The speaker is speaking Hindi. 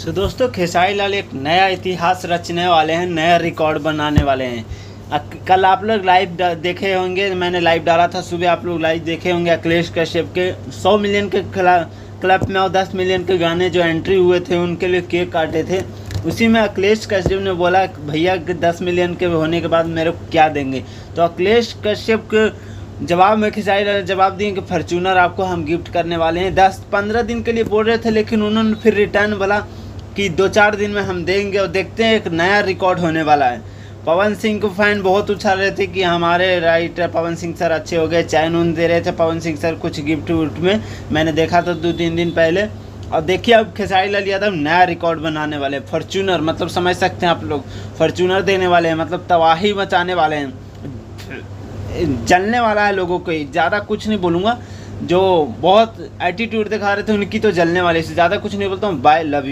दोस्तों खेसारी लाल एक नया इतिहास रचने वाले हैं, नया रिकॉर्ड बनाने वाले हैं। कल आप लोग लाइव देखे होंगे, मैंने लाइव डाला था सुबह, आप लोग लाइव देखे होंगे। अखिलेश कश्यप के 100 मिलियन के क्लब में और 10 मिलियन के गाने जो एंट्री हुए थे उनके लिए केक काटे थे। उसी में अखिलेश कश्यप ने बोला भैया 10 मिलियन के होने के बाद मेरे को क्या देंगे। तो अखिलेश कश्यप के जवाब में खेसारी लाल जवाब दिए कि फॉर्च्यूनर आपको हम गिफ्ट करने वाले हैं। 10-15 दिन के लिए बोल रहे थे, लेकिन उन्होंने फिर रिटर्न बोला कि 2-4 दिन में हम देंगे। और देखते हैं, एक नया रिकॉर्ड होने वाला है। पवन सिंह को फैन बहुत उछाल रहे थे कि हमारे राइटर पवन सिंह सर अच्छे हो गए, चैन उन दे रहे थे पवन सिंह सर कुछ गिफ्ट विफ्ट में, मैंने देखा था 2-3 दिन पहले। और देखिए अब खेसारी लाल यादव नया रिकॉर्ड बनाने वाले हैं। फॉर्च्यूनर मतलब समझ सकते हैं आप लोग, फॉर्च्यूनर देने वाले हैं, मतलब तबाही मचाने वाले हैं, जलने वाला है लोगों को। ज़्यादा कुछ नहीं बोलूँगा, जो बहुत एटीट्यूड दिखा रहे थे उनकी तो जलने वाले, से ज़्यादा कुछ नहीं बोलता हूँ। Bye, love you.